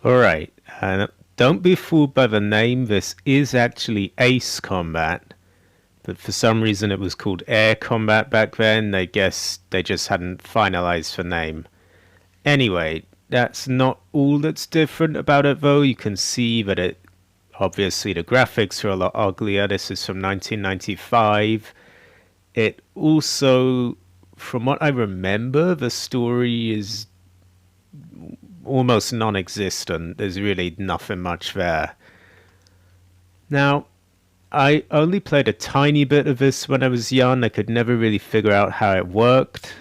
Alright, and don't be fooled by the name. This is actually Ace Combat, but for some reason it was called Air Combat back then. I guess they just hadn't finalized the name. Anyway, that's not all that's different about it though. You can see that it obviously the graphics are a lot uglier. This is from 1995. It also, from what I remember, the story is almost non-existent. There's really nothing much there. Now, I only played a tiny bit of this when I was young. I could never really figure out how it worked,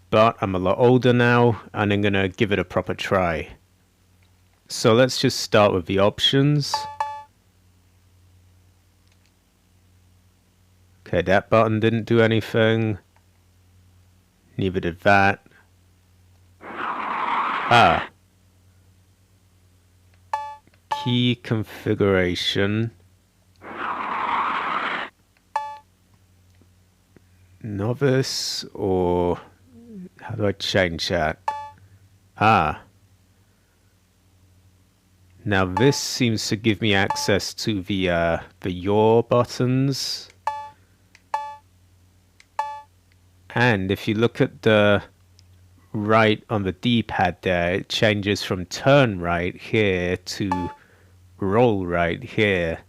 but I'm a lot older now and I'm gonna give it a proper try. So let's just start with the options. Okay, that button didn't do anything. Neither did that. Ah. Key configuration. Novice, or how do I change that? Ah. Now this seems to give me access to the yaw buttons. And if you look at the right on the D-pad there, it changes from turn right here to roll right here.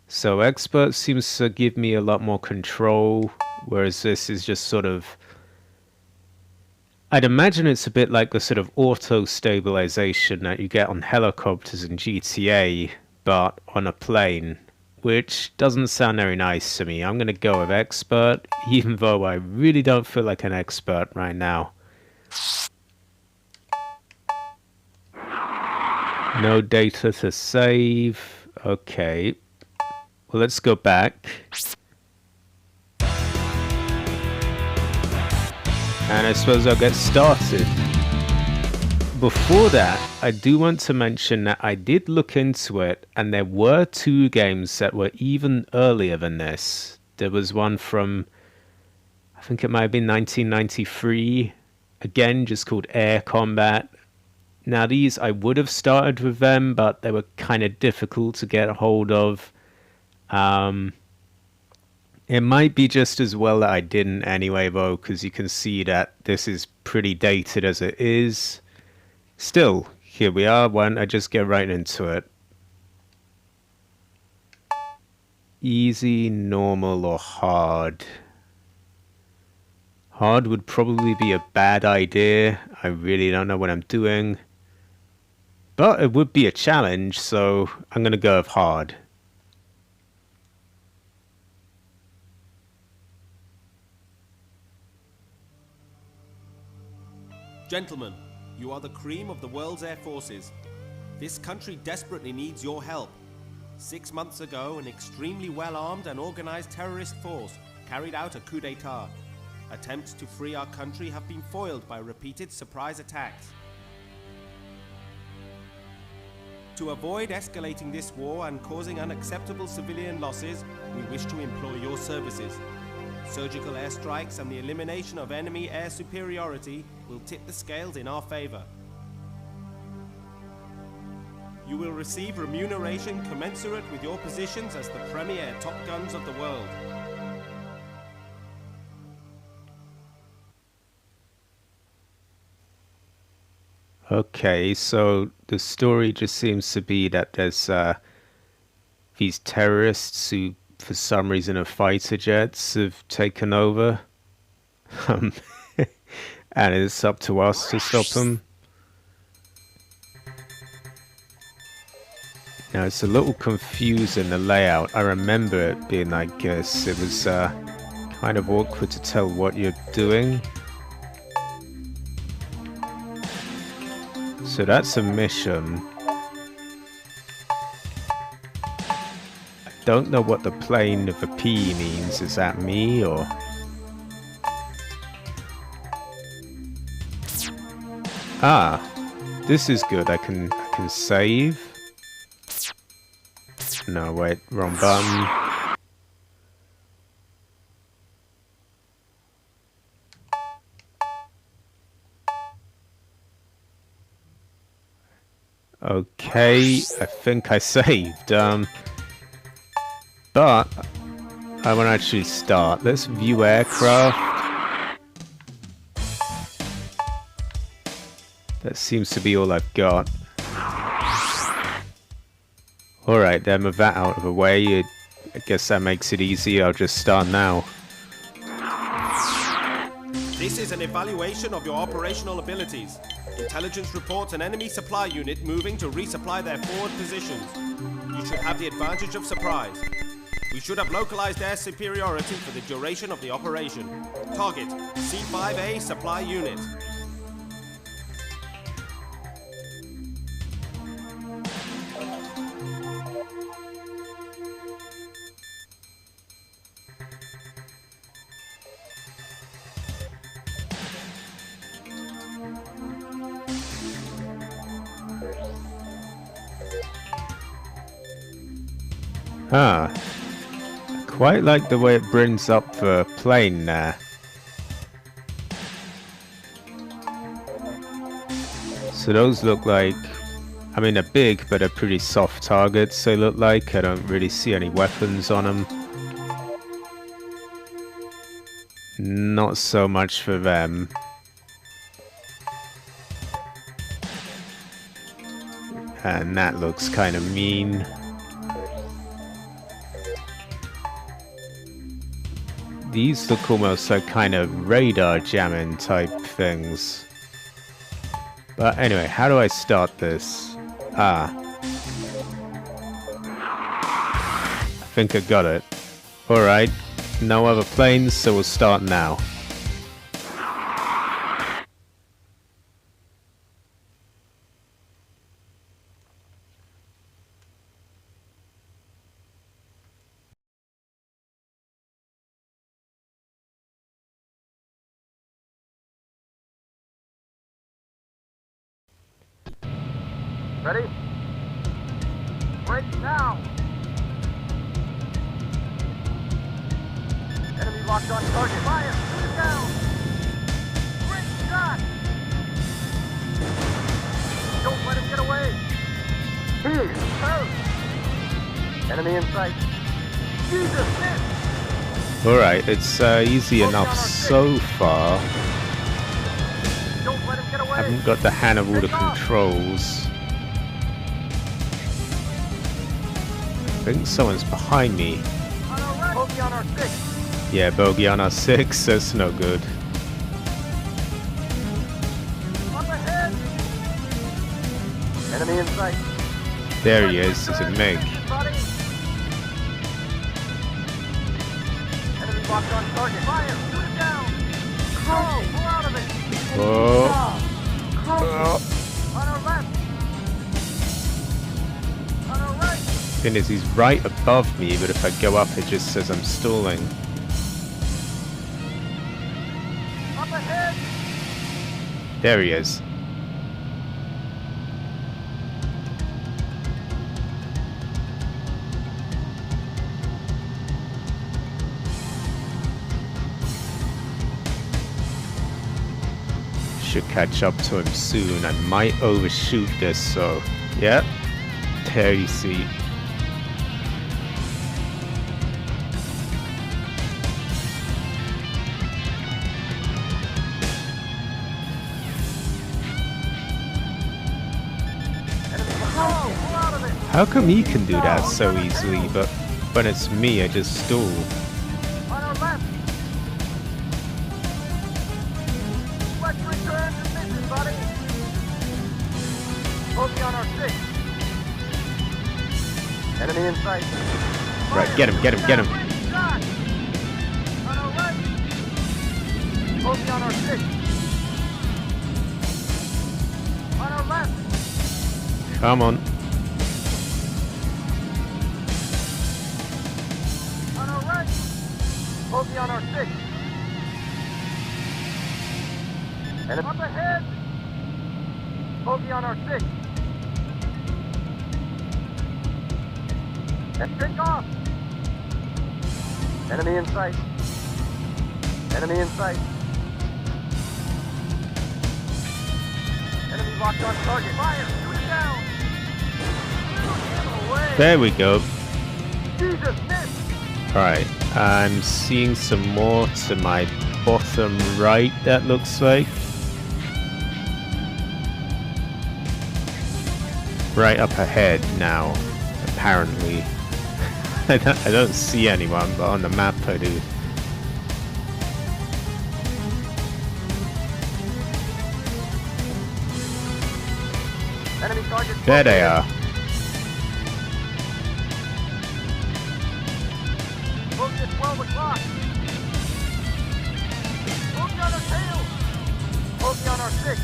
So expert seems to give me a lot more control, whereas this is just sort of, I'd imagine it's a bit like the sort of auto stabilization that you get on helicopters in GTA, but on a plane, which doesn't sound very nice to me. I'm going to go with expert, even though I really don't feel like an expert right now. No data to save. Okay. Well, let's go back. And I suppose I'll get started. Before that, I do want to mention that I did look into it, and there were two games that were even earlier than this. There was one from, I think it might have been 1993, again, just called Air Combat. Now these, I would have started with them, but they were kind of difficult to get a hold of. It might be just as well that I didn't anyway, though, because you can see that this is pretty dated as it is. Still, here we are. Why don't I just get right into it? Easy, normal, or hard? Hard would probably be a bad idea. I really don't know what I'm doing. But it would be a challenge, so I'm going to go with hard. Gentlemen, you are the cream of the world's air forces. This country desperately needs your help. 6 months ago, an extremely well-armed and organized terrorist force carried out a coup d'etat. Attempts to free our country have been foiled by repeated surprise attacks. To avoid escalating this war and causing unacceptable civilian losses, we wish to employ your services. Surgical airstrikes and the elimination of enemy air superiority will tip the scales in our favor. You will receive remuneration commensurate with your positions as the premier top guns of the world. Okay, so the story just seems to be that there's these terrorists who, for some reason, have fighter jets have taken over. And it's up to us to stop them. Now, it's a little confusing, the layout. I remember it being like this. It was kind of awkward to tell what you're doing. So that's a mission. I don't know what the plane of a P means. Is that me or... Ah, this is good. I can save. No, wait, wrong button. Okay, I think I saved. But I want to actually start. Let's view aircraft. That seems to be all I've got. Alright, then with that out of the way, I guess that makes it easy. I'll just start now. This is an evaluation of your operational abilities. Intelligence reports an enemy supply unit moving to resupply their forward positions. You should have the advantage of surprise. We should have localized air superiority for the duration of the operation. Target, C5A supply unit. Ah, quite like the way it brings up the plane there. So those look like, I mean they're big, but they're pretty soft targets they look like. I don't really see any weapons on them. Not so much for them. And that looks kind of mean. These look almost like kind of radar jamming type things. But anyway, how do I start this? Ah. I think I got it. Alright, no other planes, so we'll start now. Ready? Break now! Enemy locked on target. Fire! Shoot it down! Great shot! Don't let him get away! Here! Oh. Enemy in sight. Jesus, miss! Alright, it's easy enough so far. Don't let him get away! Haven't got the hang of all the controls. I think someone's behind me. Bogey on our 6. Yeah, bogey on our 6, that's no good. Up ahead! Enemy in sight. There he is, it's a MiG. Enemy locked on target. Fire! Shoot it down! Crow! Pull out of it! Oh. On our left! On our right! Thing is, he's right above me, but if I go up, it just says I'm stalling. Up ahead! There he is. Should catch up to him soon. I might overshoot this, so yeah. There you see. How come he can do that so easily, but when it's me, I just stall? On our left! Let's return to mission, buddy! Bogey on our 6. Enemy in sight. Right, get him, get him, get him. Great shot! On our right! Bogey on our 6. On our left! Come on. On our right! Bogey on our 6. And up ahead! Bogey on our 6. And pick off! Enemy in sight. Enemy in sight. Enemy locked on target. Fire! Shoot it down! away. There we go. Jesus, miss. Alright, I'm seeing some more to my bottom right, that looks like. Right up ahead now, apparently. I don't see anyone, but on the map I do. Enemy target. There they are. Bogey at 12 o'clock. Bogey on our tail. Bogey on our 6.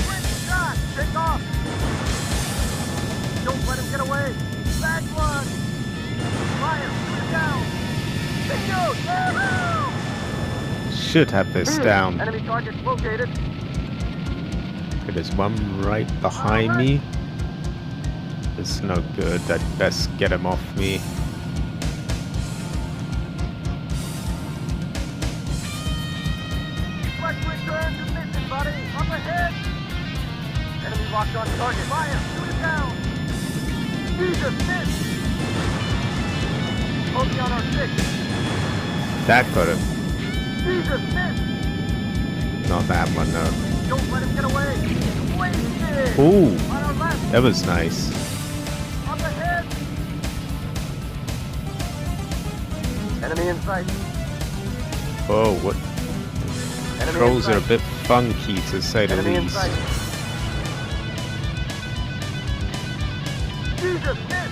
Quick shot. Take off. Don't let him get away. Back one. Fire. Shoot it down. Bingo. Yahoo! Should have this down. Enemy target located. Okay, there's one right behind me. It's no good. I'd best get him off me. Flex return to mission, buddy. Up ahead. Enemy locked on target. Fire. Shoot it down. Jesus, miss. Bogey on our 6. That got him. Jesus, miss. Not that one, though. Don't let him get away. Wasted. Ooh, On our left. that was nice. Up ahead. Enemy in sight. Oh, what? Enemy Controls in are a sight. bit funky, to say the Enemy in least. sight. Jesus, miss.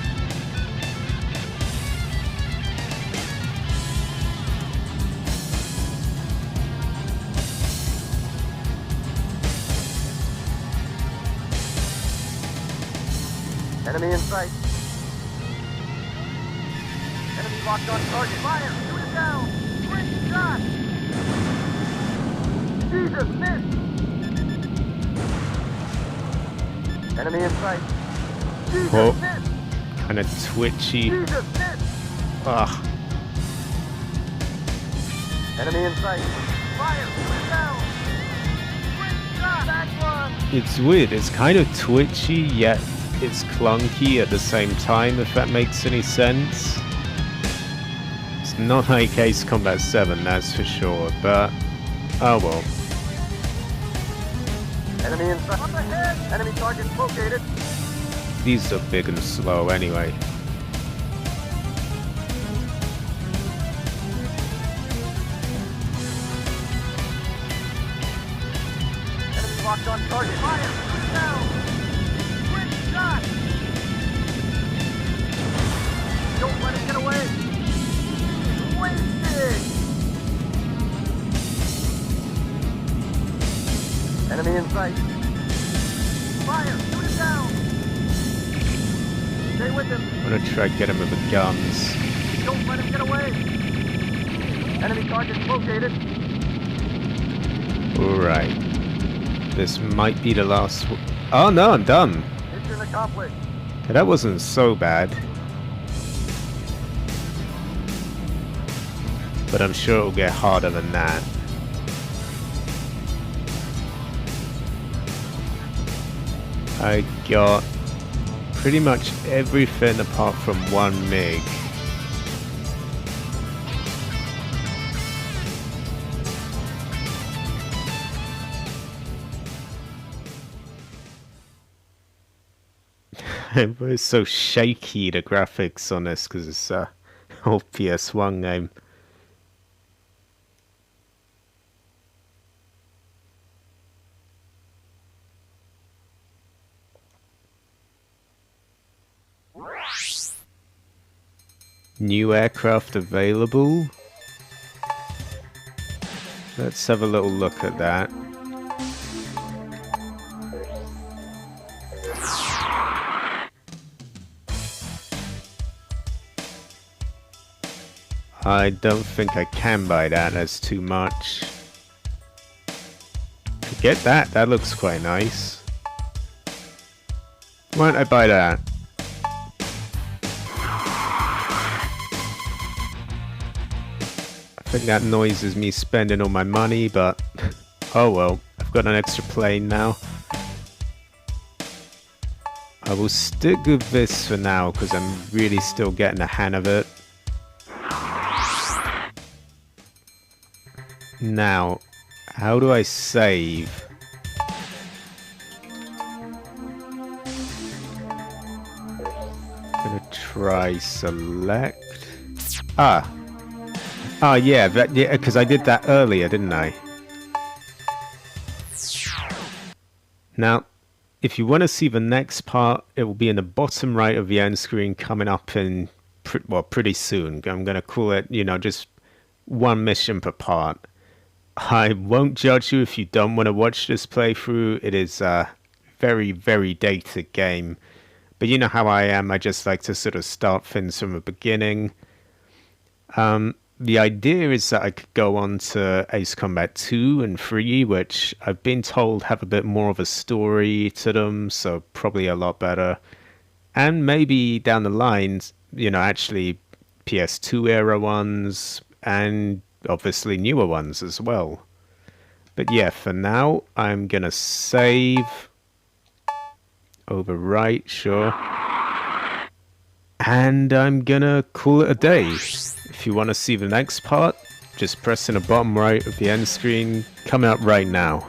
Enemy in sight. Enemy locked on target. Fire! Shoot it down! Quick shot! Jesus, miss! Enemy in sight. Jesus, Whoa. miss! Kind of twitchy. Jesus, miss! Ugh. Enemy in sight. Fire! Shoot it down! Quick shot! Back one! It's weird. It's kind of twitchy, yet it's clunky at the same time, if that makes any sense. It's not like Ace Combat 7, that's for sure, but oh well. Enemy in sight. Up ahead! Enemy target located. These are big and slow anyway. Enemy locked on target. Fire! Shoot it down! Quick shot! Don't let him get away! Wasted! Enemy in sight. Fire! Shoot it down! Stay with him. I'm gonna try to get him with the guns. Don't let him get away! Enemy target located. Alright. This might be the last one. Oh no, I'm done. Mission accomplished. Okay, that wasn't so bad. But I'm sure it'll get harder than that. I got pretty much everything apart from one MiG. It was so shaky, the graphics on this, because it's a old PS1 game. New aircraft available. Let's have a little look at that. I don't think I can buy that, that's too much. Get that, that looks quite nice. Why don't I buy that? I think that noise is me spending all my money, but oh well, I've got an extra plane now. I will stick with this for now because I'm really still getting the hang of it. Now, how do I save? Gonna try select. Yeah, because I did that earlier, didn't I? Now, if you want to see the next part, it will be in the bottom right of the end screen coming up in, pretty soon. I'm going to call it, just one mission per part. I won't judge you if you don't want to watch this playthrough. It is a very, very dated game. But you know how I am. I just like to sort of start things from the beginning. The idea is that I could go on to Ace Combat 2 and 3, which I've been told have a bit more of a story to them, so probably a lot better. And maybe down the line, actually PS2 era ones, and obviously newer ones as well. But yeah, for now, I'm gonna save, overwrite, sure. And I'm gonna call it a day. If you want to see the next part, just press in the bottom right of the end screen, coming up right now.